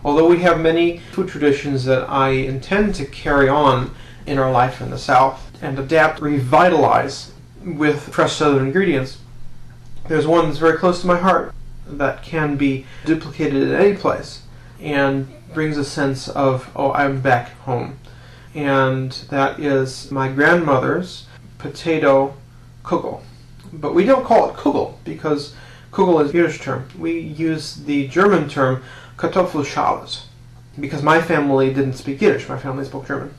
Although we have many food traditions that I intend to carry on in our life in the South and adapt, revitalize with fresh Southern ingredients, there's one that's very close to my heart that can be duplicated in any place and brings a sense of, oh, I'm back home. And that is my grandmother's potato kugel. But we don't call it kugel because kugel is a Yiddish term. We use the German term Kartoffelschale because my family didn't speak Yiddish. My family spoke German.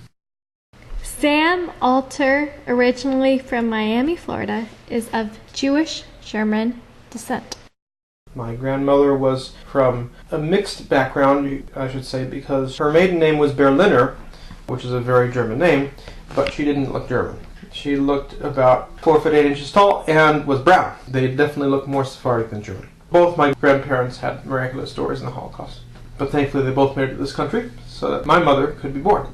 Sam Alter, originally from Miami, Florida, is of Jewish-German descent. My grandmother was from a mixed background, I should say, because her maiden name was Berliner, which is a very German name, but she didn't look German. She looked about 4 foot 8 inches tall and was brown. They definitely looked more Sephardic than German. Both my grandparents had miraculous stories in the Holocaust, but thankfully they both made it to this country so that my mother could be born.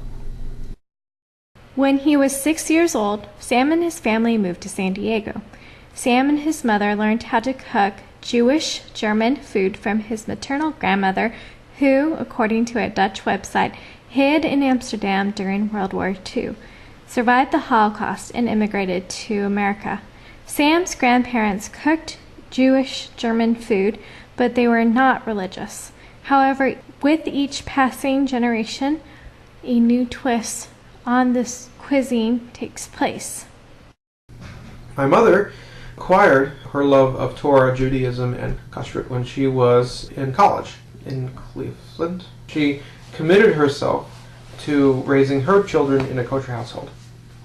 When he was 6 years old, Sam and his family moved to San Diego. Sam and his mother learned how to cook Jewish German food from his maternal grandmother, who, according to a Dutch website, hid in Amsterdam during World War II, survived the Holocaust, and immigrated to America. Sam's grandparents cooked Jewish German food, but they were not religious. However, with each passing generation, a new twist on this cuisine takes place. My mother acquired her love of Torah, Judaism, and kashrut when she was in college in Cleveland. She committed herself to raising her children in a kosher household.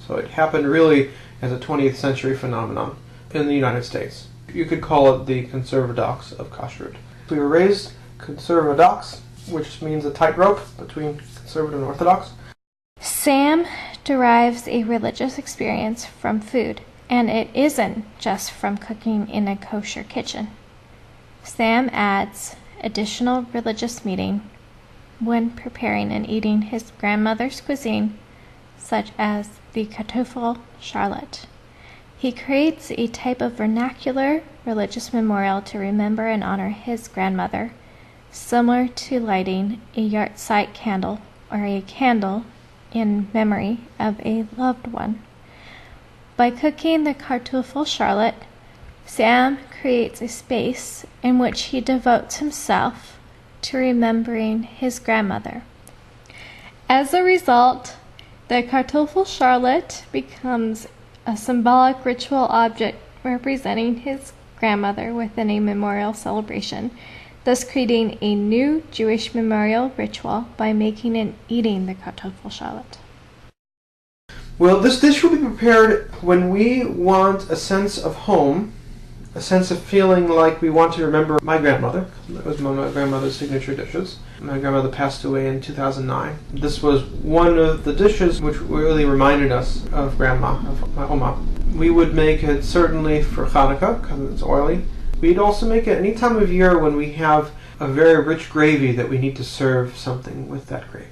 So it happened really as a 20th century phenomenon in the United States. You could call it the conservadox of kashrut. We were raised conservadox, which means a tightrope between conservative and orthodox. Sam derives a religious experience from food, and it isn't just from cooking in a kosher kitchen. Sam adds additional religious meaning when preparing and eating his grandmother's cuisine, such as the Kartoffelschale. He creates a type of vernacular religious memorial to remember and honor his grandmother, similar to lighting a yahrzeit candle or a candle in memory of a loved one. By cooking the Kartoffelschale, Sam creates a space in which he devotes himself to remembering his grandmother. As a result, the Kartoffelschale becomes a symbolic ritual object representing his grandmother within a memorial celebration, thus creating a new Jewish memorial ritual by making and eating the Kartoffelschale. Well, this dish will be prepared when we want a sense of home, a sense of feeling like we want to remember my grandmother. That was one of my grandmother's signature dishes. My grandmother passed away in 2009. This was one of the dishes which really reminded us of Grandma, of my Oma. We would make it certainly for Hanukkah because it's oily. We'd also make it any time of year when we have a very rich gravy that we need to serve something with that gravy.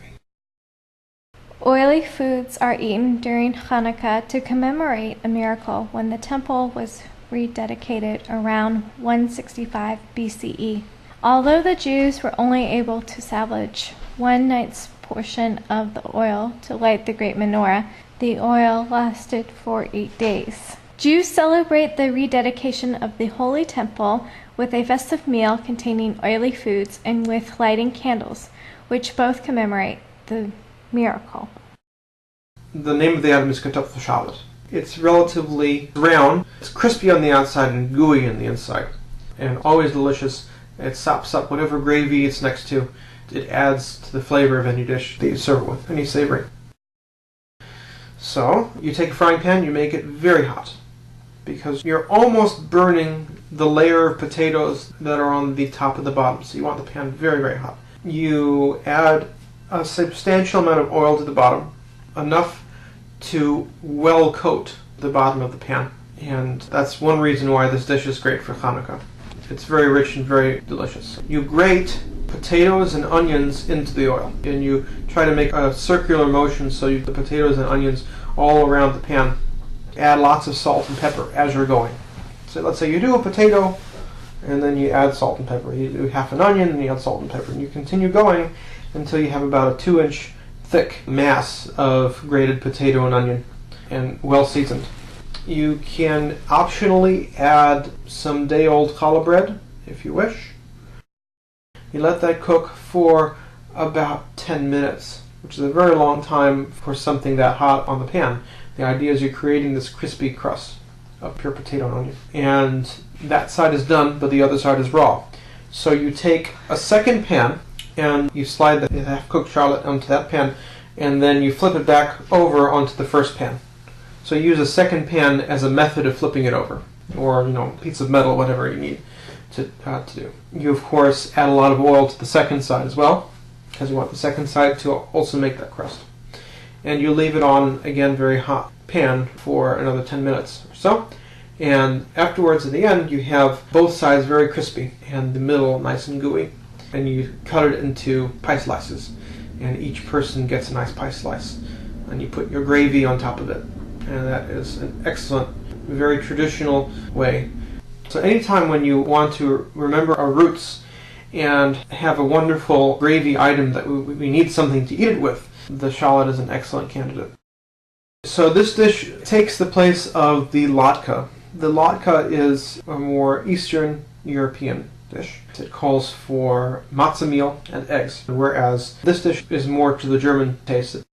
Oily foods are eaten during Hanukkah to commemorate a miracle when the temple was rededicated around 165 BCE. Although the Jews were only able to salvage one night's portion of the oil to light the great menorah, the oil lasted for 8 days. Jews celebrate the rededication of the Holy Temple with a festive meal containing oily foods and with lighting candles, which both commemorate the miracle. The name of the item is Kartoffelschale. It's relatively round, it's crispy on the outside and gooey on the inside, and always delicious. It sops up whatever gravy it's next to. It adds to the flavor of any dish that you serve it with, any savory. So, you take a frying pan, you make it very hot, because you're almost burning the layer of potatoes that are on the top of the bottom, so you want the pan very, very hot. You add a substantial amount of oil to the bottom, enough to well coat the bottom of the pan, and that's one reason why this dish is great for Hanukkah. It's very rich and very delicious. You grate potatoes and onions into the oil, and you try to make a circular motion so you put the potatoes and onions all around the pan. Add lots of salt and pepper as you're going. So let's say you do a potato and then you add salt and pepper. You do half an onion, and you add salt and pepper, and you continue going until you have about a 2-inch thick mass of grated potato and onion, and well seasoned. You can optionally add some day-old challah bread if you wish. You let that cook for about 10 minutes, which is a very long time for something that hot on the pan. The idea is you're creating this crispy crust of pure potato and onion. And that side is done, but the other side is raw. So you take a second pan and you slide the half-cooked shallot onto that pan, and then you flip it back over onto the first pan. So you use a second pan as a method of flipping it over, or a piece of metal, whatever you need to do. You of course add a lot of oil to the second side as well, because you want the second side to also make that crust. And you leave it on, again, very hot pan for another 10 minutes or so. And afterwards, at the end, you have both sides very crispy and the middle nice and gooey. And you cut it into pie slices. And each person gets a nice pie slice. And you put your gravy on top of it. And that is an excellent, very traditional way. So anytime when you want to remember our roots and have a wonderful gravy item that we need something to eat it with, the shallot is an excellent candidate. So this dish takes the place of the latke. The latke is a more Eastern European dish. It calls for matzah meal and eggs, whereas this dish is more to the German taste.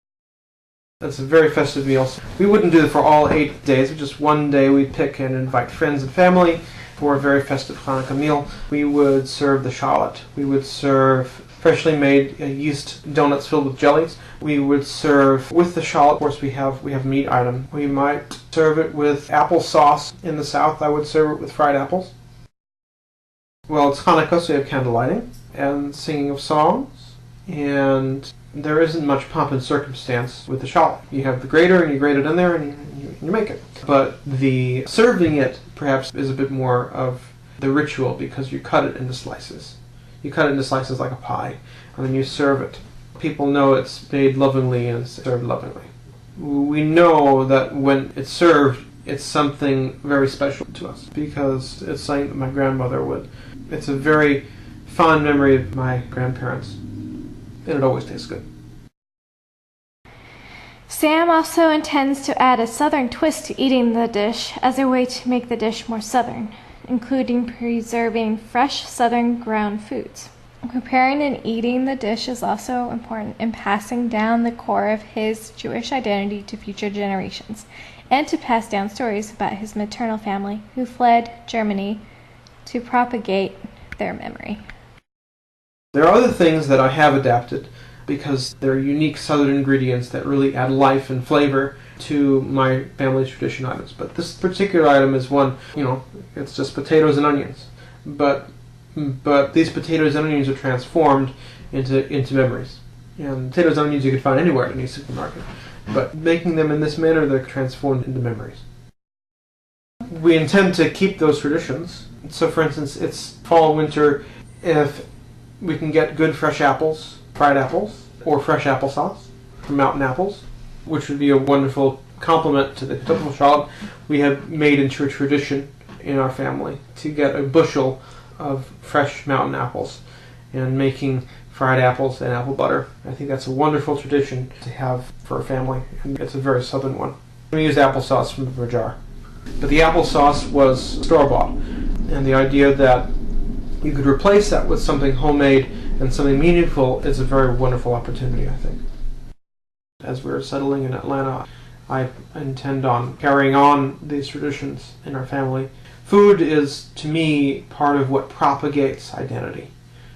It's a very festive meal. We wouldn't do it for all 8 days, but just one day we'd pick and invite friends and family for a very festive Hanukkah meal. We would serve the shallot. We would serve freshly made yeast donuts filled with jellies. We would serve with the shallot. Of course, we have meat item. We might serve it with applesauce. In the South, I would serve it with fried apples. Well, it's Hanukkah, so you have candle lighting and singing of songs, and there isn't much pomp and circumstance with the shallot. You have the grater, and you grate it in there, and you make it. But the serving it, perhaps, is a bit more of the ritual, because you cut it into slices. You cut it into slices like a pie, and then you serve it. People know it's made lovingly and served lovingly. We know that when it's served, it's something very special to us, because it's something that my grandmother would. It's a very fond memory of my grandparents, and it always tastes good. Sam also intends to add a southern twist to eating the dish as a way to make the dish more southern, including preserving fresh southern grown foods. Preparing and eating the dish is also important in passing down the core of his Jewish identity to future generations, and to pass down stories about his maternal family who fled Germany to propagate their memory. There are other things that I have adapted because they're unique southern ingredients that really add life and flavor to my family's tradition items. But this particular item is one, it's just potatoes and onions. But these potatoes and onions are transformed into memories. And potatoes and onions you can find anywhere in any supermarket. But making them in this manner, they're transformed into memories. We intend to keep those traditions. So for instance, it's fall, winter, if we can get good fresh apples, fried apples, or fresh applesauce from mountain apples, which would be a wonderful complement to the typical shallot. We have made into a tradition in our family to get a bushel of fresh mountain apples and making fried apples and apple butter. I think that's a wonderful tradition to have for a family, and it's a very southern one. We used applesauce from a jar, but the applesauce was store-bought, and the idea that you could replace that with something homemade and something meaningful is a very wonderful opportunity, I think. As we're settling in Atlanta, I intend on carrying on these traditions in our family. Food is, to me, part of what propagates identity.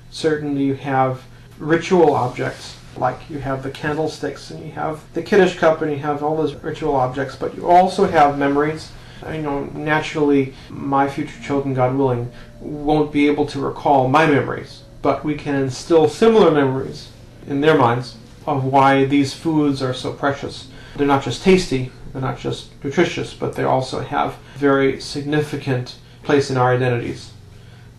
Certainly you have ritual objects, like you have the candlesticks, and you have the Kiddush cup, and you have all those ritual objects, but you also have memories. Naturally, my future children, God willing, won't be able to recall my memories, but we can instill similar memories in their minds of why these foods are so precious. They're not just tasty, they're not just nutritious, but they also have very significant place in our identities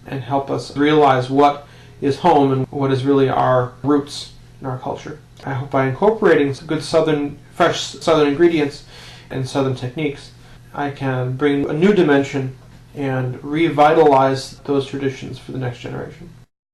and help us realize what is home and what is really our roots in our culture. I hope by incorporating some good fresh southern ingredients and southern techniques, I can bring a new dimension and revitalize those traditions for the next generation.